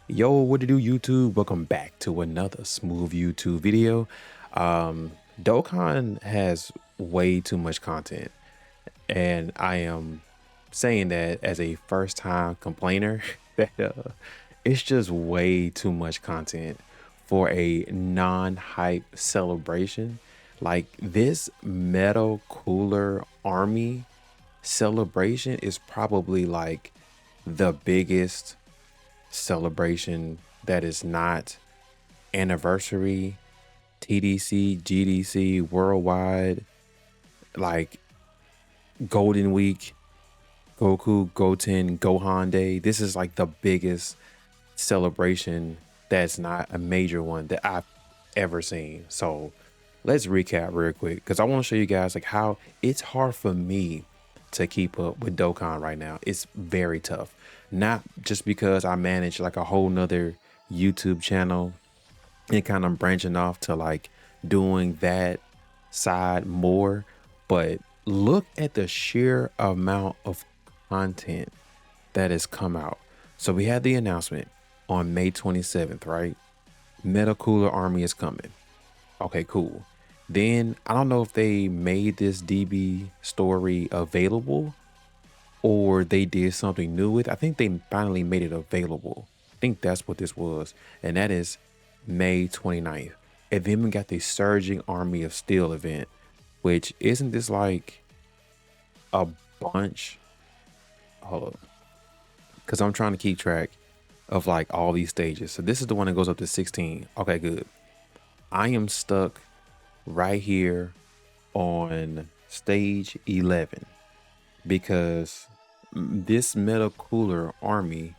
Yo, what to do, YouTube? Welcome back to another smooth YouTube video. Um, Dokkan has way too much content, and I am saying that as a first-time complainer that it's just way too much content for a non-hype celebration. Like this metal cooler army celebration is probably like the biggest celebration that is not anniversary, TDC, GDC, worldwide, like Golden Week, Goku, Goten, Gohan Day. This is like the biggest celebration that's not a major one that I've ever seen. So let's recap real quick because I want to show you guys like how it's hard for me to keep up with Dokkan right now. It's very tough. Not just because I manage like a whole nother YouTube channel and kind of branching off to like doing that side more, but look at the sheer amount of content that has come out. So we had the announcement on May 27th, right? Meta Cooler Army is coming. Okay, cool. Then I don't know if they made this DB story available or they did something new with. I think they finally made it available. I think that's what this was. And that is May 29th. And then we got the Surging Army of Steel event, which isn't this like a bunch? Hold up. Because I'm trying to keep track of like all these stages. So this is the one that goes up to 16. Okay, good. I am stuck right here on stage 11 because this Meta Cooler Army,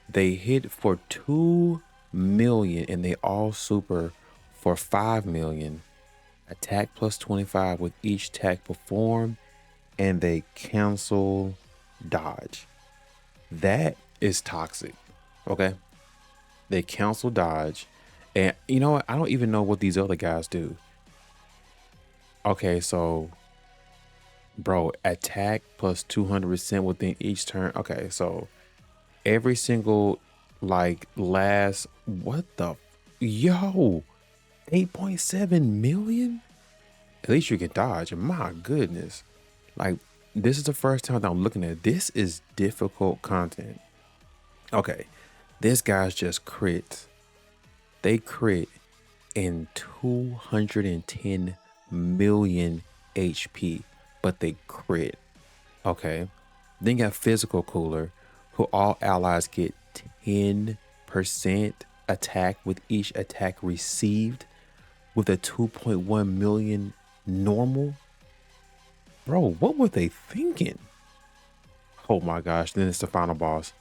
they hit for 2 million and they all super for 5 million. Attack plus 25 with each attack performed, and they cancel dodge. That is toxic. Okay, they cancel dodge, and you know what? I don't even know what these other guys do. Okay, so bro, attack plus 200% within each turn. Okay, so every single like last what the yo 8.7 million. At least you can dodge. My goodness, like this is the first time that I'm looking at this. Is difficult content. Okay, this guy's just crit. They crit in 210 million HP, but they crit. Okay, then you got physical cooler, who all allies get 10% attack with each attack received with a 2.1 million normal. Bro, what were they thinking? Oh my gosh, then it's the final boss.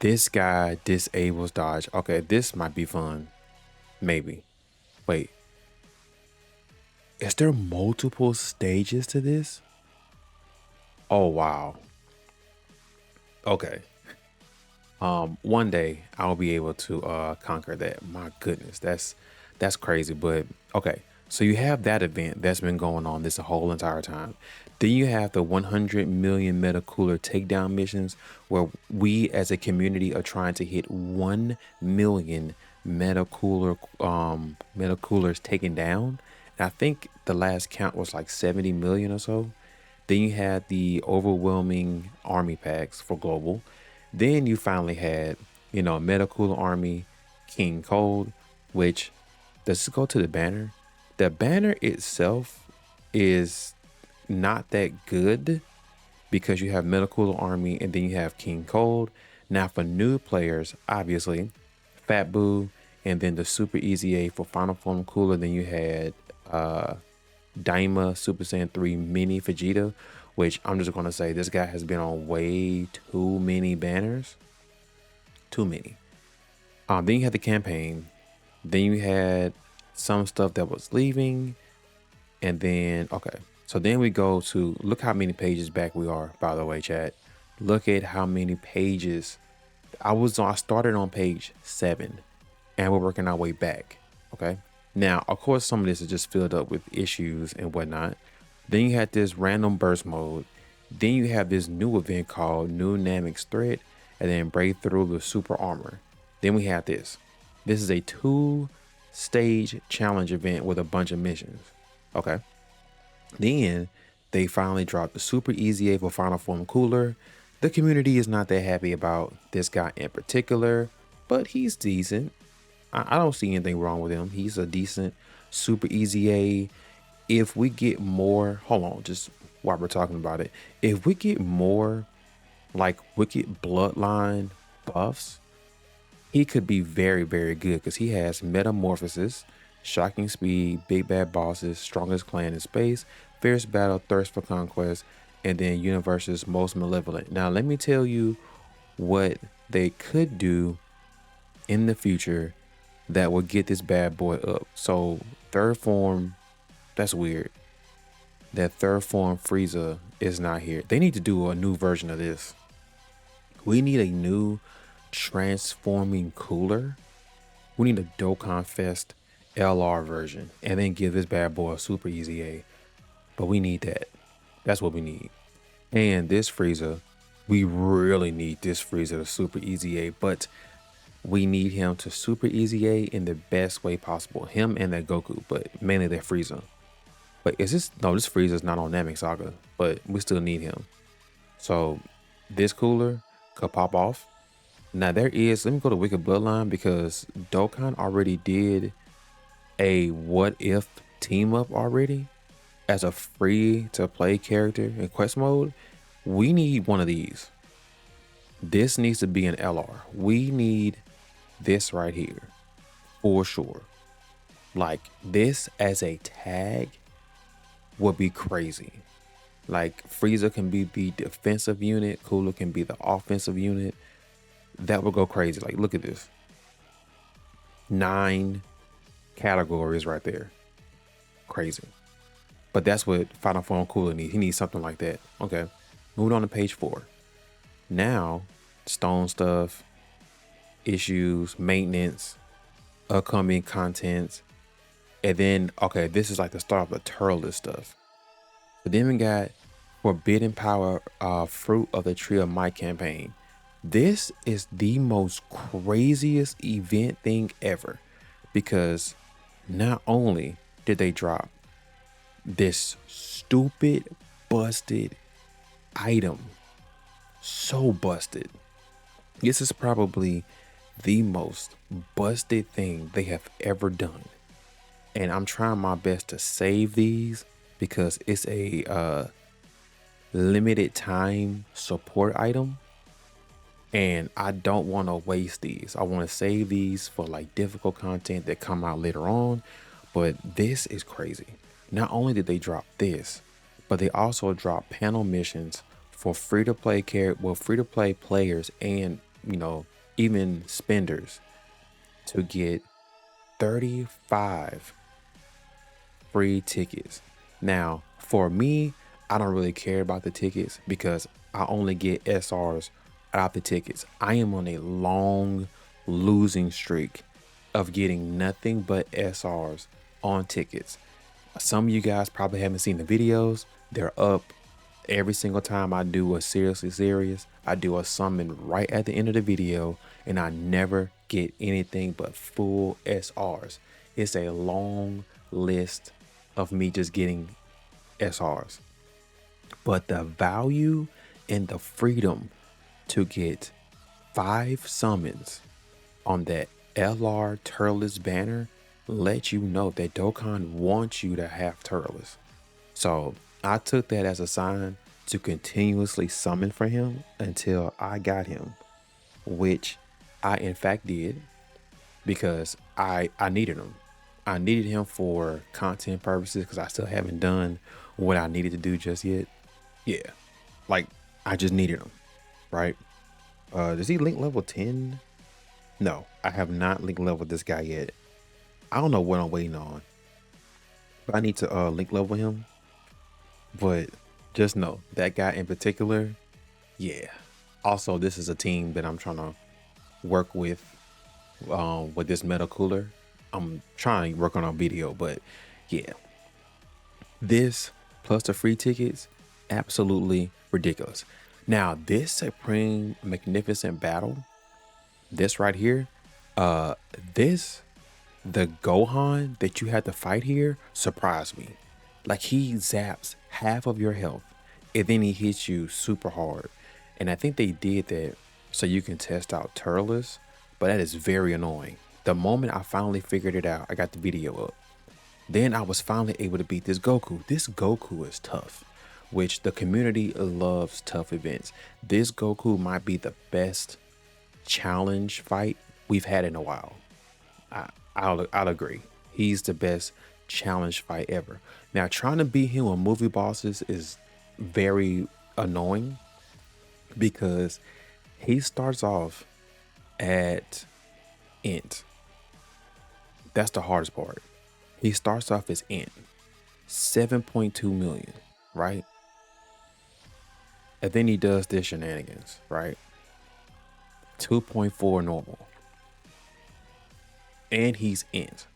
This guy disables dodge. Okay, this might be fun. Maybe. Wait. Is there multiple stages to this? Oh wow. Okay. One day I'll be able to conquer that. My goodness, that's crazy. But okay, so you have that event that's been going on this whole entire time. Then you have the 100 million meta cooler takedown missions where we as a community are trying to hit 1 million meta coolers taken down. And I think the last count was like 70 million or so. Then you had the overwhelming army packs for global. Then you finally had, you know, Meta Cooler Army, King Cold, which let's go to the banner. The banner itself is not that good because you have Meta Cooler Army and then you have King Cold. Now for new players, obviously, Fat Boo and then the Super Easy A for Final Form Cooler. Then you had Daima Super Saiyan 3 Mini Vegeta, which I'm just gonna say this guy has been on way too many banners. Too many. Then you had the campaign. Then you had some stuff that was leaving. And then, okay. So then we go to, look how many pages back we are, by the way, chat. Look at how many pages. I started on page 7 and we're working our way back. Okay. Now, of course, some of this is just filled up with issues and whatnot. Then you had this random burst mode. Then you have this new event called New Namex Threat. and then break through with super armor. Then we have this. This is a 2-stage challenge event with a bunch of missions. Okay. Then they finally dropped the super easy A for Final Form Cooler. The community is not that happy about this guy in particular, but he's decent. I don't see anything wrong with him. He's a decent super easy A. If we get more, hold on, just while we're talking about it, if we get more like Wicked Bloodline buffs, he could be very, very good because he has Metamorphosis, Shocking Speed, Big Bad Bosses, Strongest Clan in Space, Fierce Battle, Thirst for Conquest, and then Universe's Most Malevolent. Now, let me tell you what they could do in the future that will get this bad boy up. So, third form, that's weird. That third form Frieza is not here. They need to do a new version of this. We need a new transforming cooler. We need a Dokkan Fest LR version and then give this bad boy a super easy A. But we need that. That's what we need. And this Frieza, we really need this Frieza to super easy A, but we need him to super easy A in the best way possible. Him and that Goku, but mainly that Frieza. But is this, no, this Frieza's not on Namek Saga, but we still need him. So this cooler could pop off. Now there is, let me go to Wicked Bloodline because Dokkan already did a what if team up already as a free to play character in quest mode. We need one of these. This needs to be an LR. We need this right here for sure. Like this as a tag would be crazy. Like Frieza can be the defensive unit, Cooler can be the offensive unit. That would go crazy. Like look at this. 9 categories right there. Crazy. But that's what Final Form Cooler needs. He needs something like that. Okay. Moving on to page 4. Now, stone stuff, issues, maintenance, upcoming contents. And then, okay, this is like the start of the TURLES stuff. But then we got Forbidden Power, Fruit of the Tree of Might campaign. This is the most craziest event thing ever because not only did they drop this stupid, busted item, so busted. This is probably the most busted thing they have ever done. And I'm trying my best to save these because it's a limited time support item. And I don't want to waste these. I want to save these for like difficult content that come out later on. But this is crazy. Not only did they drop this, but they also dropped panel missions for free-to-play free-to-play players and, you know, even spenders to get 35 free tickets. Now, for me, I don't really care about the tickets because I only get SRs out the tickets. I am on a long losing streak of getting nothing but SRs on tickets. Some of you guys probably haven't seen the videos. They're up every single time I do a seriously serious. I do a summon right at the end of the video and I never get anything but full SRs. It's a long list of me just getting SRs. But the value and the freedom to get 5 summons on that LR TURLES banner let you know that Dokkan wants you to have TURLES. So I took that as a sign to continuously summon for him until I got him, which I in fact did because I needed him. I needed him for content purposes because I still haven't done what I needed to do just yet. Yeah, like I just needed him, right? Does he link level 10? No, I have not link level this guy yet. I don't know what I'm waiting on, but I need to link level him. But just know that guy in particular, yeah. Also, this is a team that I'm trying to work with this meta cooler. I'm trying to work on a video, but yeah, this plus the free tickets, absolutely ridiculous. Now, this Supreme Magnificent Battle, this right here, uh, this the Gohan that you had to fight here surprised me. Like he zaps half of your health and then he hits you super hard. And I think they did that so you can test out TURLES, but that is very annoying. The moment I finally figured it out, I got the video up. Then I was finally able to beat this Goku. This Goku is tough, which the community loves tough events. This Goku might be the best challenge fight we've had in a while. I'll agree. He's the best challenge fight ever. Now, trying to beat him with movie bosses is very annoying because he starts off at int. That's the hardest part. He starts off as int, 7.2 million, right? And then he does this shenanigans, right? 2.4 normal. And he's int.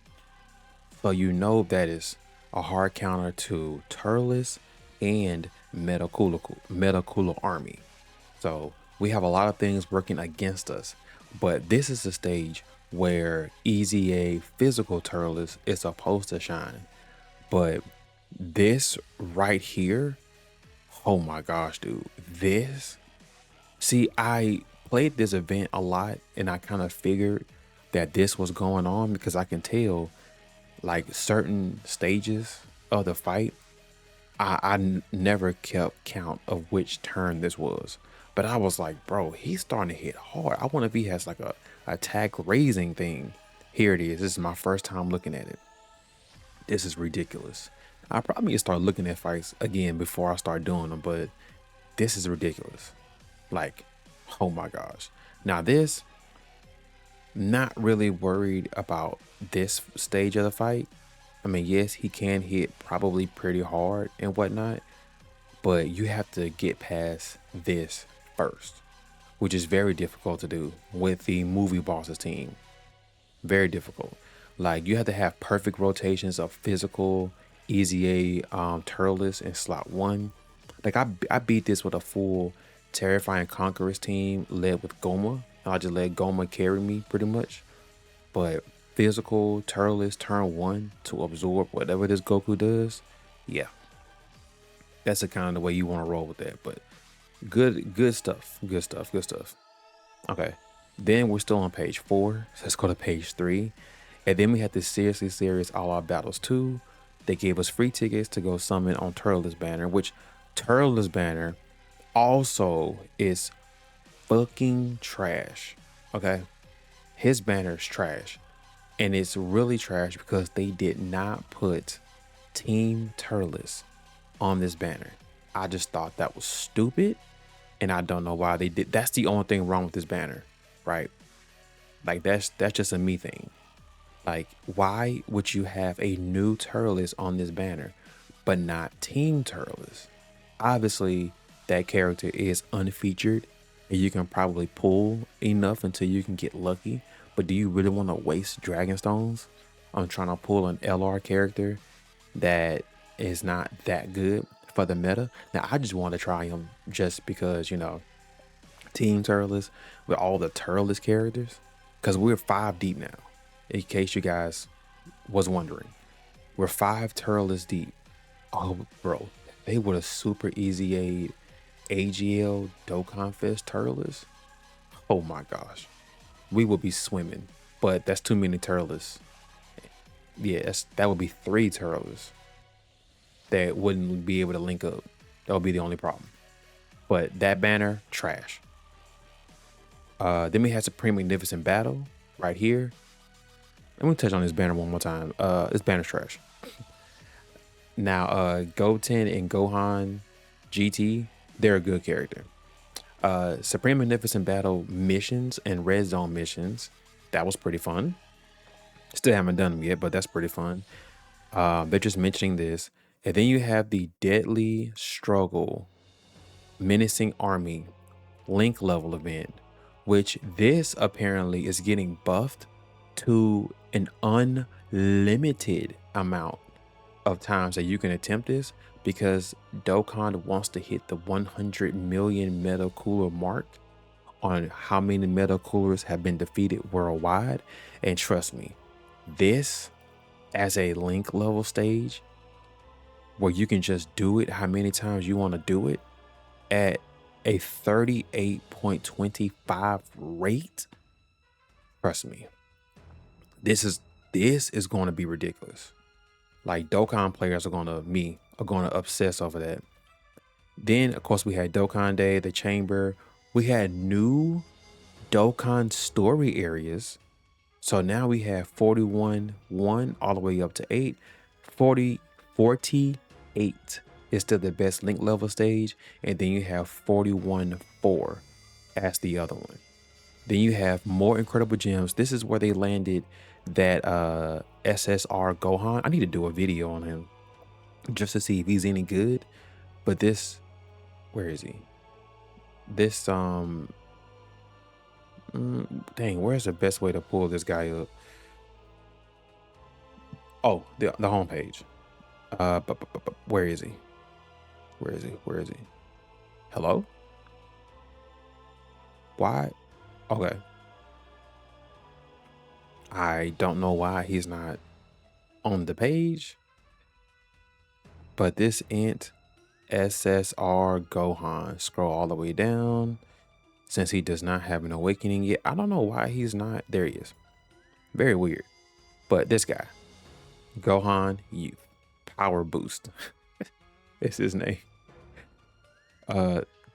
So you know that is a hard counter to TURLES and Metacooler Army. So we have a lot of things working against us. But this is the stage where Easy A physical TURLES is supposed to shine. But this right here, oh my gosh, dude. This, see, I played this event a lot and I kind of figured that this was going on because I can tell like certain stages of the fight, I never kept count of which turn this was. But I was like, bro, he's starting to hit hard. I wonder if he has like a attack raising thing. Here it is. This is my first time looking at it. This is ridiculous. I probably need to start looking at fights again before I start doing them, but this is ridiculous. Like, oh my gosh. Now this, not really worried about this stage of the fight. I mean, yes, he can hit probably pretty hard and whatnot, but you have to get past this first, which is very difficult to do with the movie bosses team. Very difficult. Like you have to have perfect rotations of physical, Easy A, TURLES in slot 1. Like I beat this with a full Terrifying Conquerors team led with Goma. I just let Goma carry me pretty much. But physical TURLES turn 1 to absorb whatever this Goku does. Yeah. That's the kind of way you want to roll with that. But good stuff. Good stuff. Good stuff. Okay. Then we're still on page 4. So let's go to page 3. And then we had this Seriously Serious All Out Battles 2. They gave us free tickets to go summon on TURLES banner, which TURLES banner also is fucking trash. Okay. His banner is trash. And it's really trash because they did not put Team TURLES on this banner. I just thought that was stupid. And I don't know why they did. That's the only thing wrong with this banner, right? Like that's just a me thing. Like, why would you have a new TURLES on this banner, but not Team TURLES? Obviously, that character is unfeatured, and you can probably pull enough until you can get lucky. But do you really want to waste Dragon Stones on trying to pull an LR character that is not that good for the meta? Now, I just want to try him just because, you know, Team TURLES with all the TURLES characters, because we're 5 deep now. In case you guys was wondering, we're 5 TURLES deep. Oh, bro, they would have super Easy AGL Dokkan Fest TURLES. Oh my gosh, we would be swimming. But that's too many TURLES. Yeah, that would be 3 TURLES that wouldn't be able to link up. That would be the only problem. But that banner, trash. Then we had Supreme Magnificent Battle right here. I'm gonna touch on this banner one more time. This banner's trash. Now, Goten and Gohan GT, they're a good character. Supreme Magnificent Battle missions and Red Zone missions, that was pretty fun. Still haven't done them yet, but that's pretty fun. They're just mentioning this. And then you have the Deadly Struggle Menacing Army Link level event, which this apparently is getting buffed to an unlimited amount of times that you can attempt this, because Dokkan wants to hit the 100 million meta cooler mark on how many meta coolers have been defeated worldwide. And trust me, this as a link level stage where you can just do it how many times you want to do it at a 38.25 rate, trust me, this is going to be ridiculous. Like Dokkan players are going to obsess over that. Then of course we had Dokkan Day, the chamber. We had new Dokkan story areas. So now we have 41 1 all the way up to 8. 48 is still the best link level stage, and then you have 41 4 as the other one. Then you have more incredible gems. This is where they landed that SSR Gohan. I need to do a video on him just to see if he's any good. But this, where is he? This dang, where's the best way to pull this guy up? Oh, the homepage. But where is he? Where is he? Where is he? Hello? Why? Okay. I don't know why he's not on the page, but this int SSR Gohan, scroll all the way down. Since he does not have an awakening yet, I don't know why he's not. There he is. Very weird. But this guy, Gohan Youth, Power Boost. It's his name.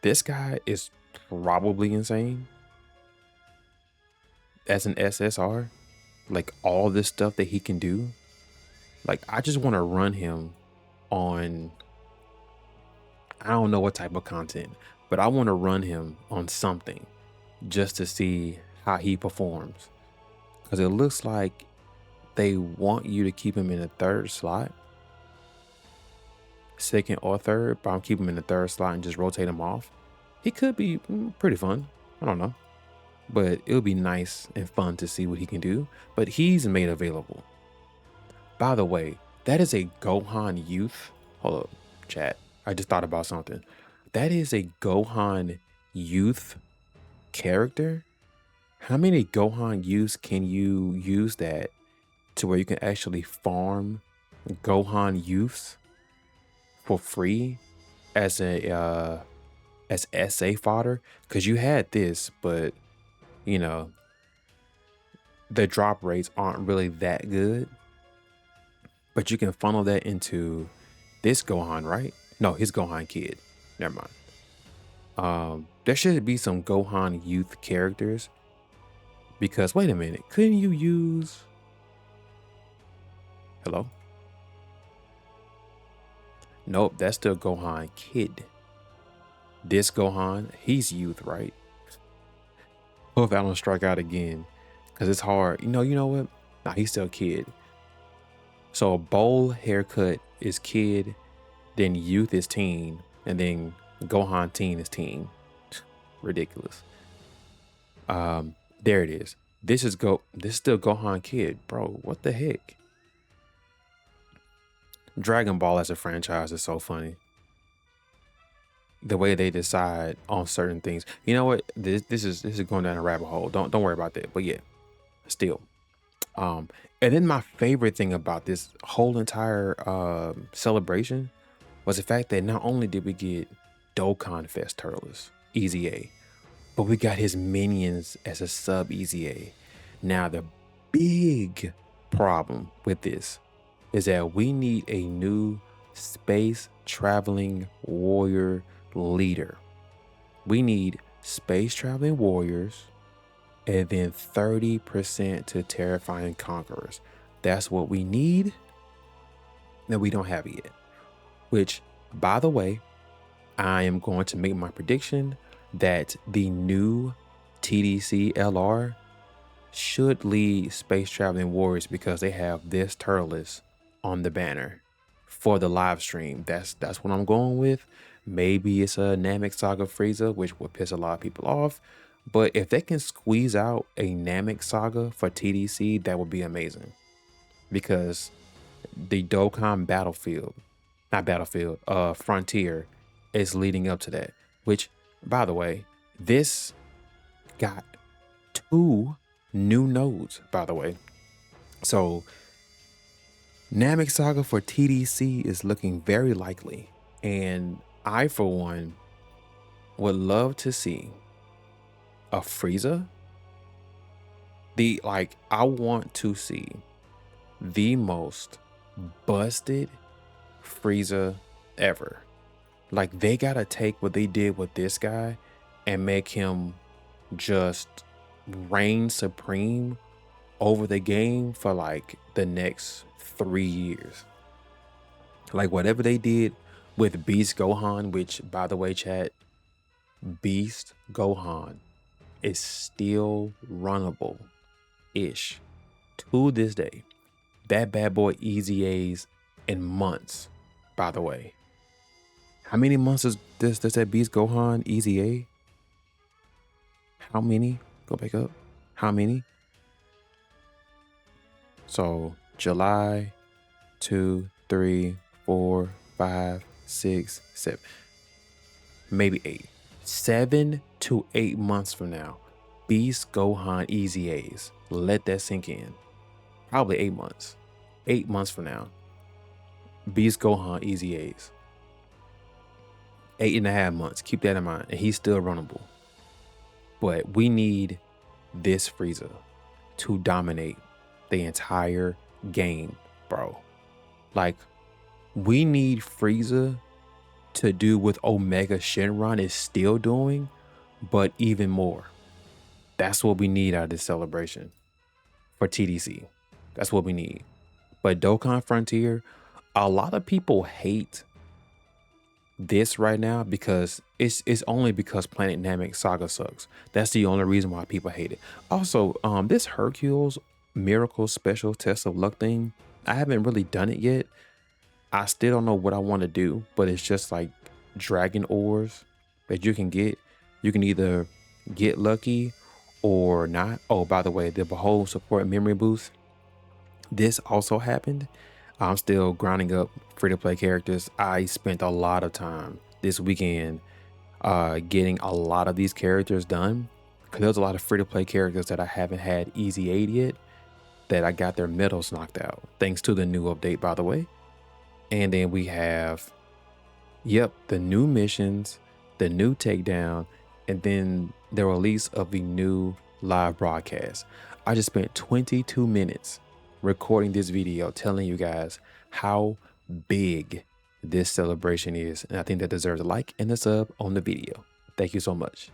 This guy is probably insane as an SSR. Like all this stuff that he can do. Like I just want to run him on, I don't know what type of content, but I want to run him on something just to see how he performs. Because it looks like they want you to keep him in the third slot, second or third, but I'm keeping him in the third slot and just rotate him off. He could be pretty fun. I don't know. But it'll be nice and fun to see what he can do. But he's made available. By the way, that is a Gohan Youth. Hold up, chat. I just thought about something. That is a Gohan Youth character. How many Gohan Youths can you use that to where you can actually farm Gohan Youths for free as a as SA fodder? Because you had this, but you know, the drop rates aren't really that good. But you can funnel that into this Gohan, right? No, his Gohan Kid. Never mind. There should be some Gohan Youth characters. Because wait a minute, couldn't you use? Hello? Nope, that's still Gohan Kid. This Gohan, he's youth, right? Hope I don't strike out again, because it's hard. You know what? Nah, he's still kid. So a bowl haircut is kid, then youth is teen, and then Gohan teen is teen. Ridiculous. There it is. This is still Gohan Kid, bro. What the heck? Dragon Ball as a franchise is so funny. The way they decide on certain things. You know what? This is going down a rabbit hole. Don't worry about that. But yeah, still. And then my favorite thing about this whole entire celebration was the fact that not only did we get Dokkan Fest TURLES, Easy A, but we got his minions as a sub Easy A. Now the big problem with this is that we need a new space traveling warrior leader. We need space traveling warriors and then 30% to terrifying conquerors. That's what we need that we don't have yet. Which, by the way, I am going to make my prediction that the new TDC LR should lead space traveling warriors because they have this TURLES on the banner for the live stream. That's what I'm going with. Maybe it's a Namek Saga Frieza, which would piss a lot of people off. But if they can squeeze out a Namek Saga for TDC, that would be amazing. Because the Dokkan Battlefield not Battlefield, Frontier is leading up to that. Which, by the way, this got 2 new nodes, by the way. So Namek Saga for TDC is looking very likely. And I, for one, would love to see a Frieza. I want to see the most busted Frieza ever. Like, they gotta take what they did with this guy and make him just reign supreme over the game for like the next 3 years. Like, whatever they did with Beast Gohan, which, by the way, chat, Beast Gohan is still runnable ish to this day. That bad boy easy A's in months, by the way. How many months does that Beast Gohan easy A? How many? Go back up. How many? So July, 2, 3, 4, 5, 6, 7, maybe 8. 7 to 8 months from now, Beast Gohan easy A's. Let that sink in. Probably 8 months. 8 months from now, Beast Gohan easy A's. 8.5 months. Keep that in mind. And he's still runnable. But we need this Frieza to dominate the entire game, bro. Like, we need Frieza to do what Omega Shenron is still doing, but even more. That's what we need out of this celebration for TDC. That's what we need. But Dokkan Frontier, a lot of people hate this right now because it's only because Planet Namek Saga sucks. That's the only reason why people hate it. Also, this Hercules Miracle Special Test of Luck thing, I haven't really done it yet. I still don't know what I want to do, but it's just like dragon ores that you can get. You can either get lucky or not. Oh, by the way, the Behold support memory boost, this also happened. I'm still grinding up free-to-play characters. I spent a lot of time this weekend getting a lot of these characters done, because there's a lot of free-to-play characters that I haven't had easy aid yet that I got their medals knocked out, thanks to the new update, by the way. And then we have, yep, the new missions, the new takedown, and then the release of the new live broadcast. I just spent 22 minutes recording this video telling you guys how big this celebration is, and I think that deserves a like and a sub on the video. Thank you so much.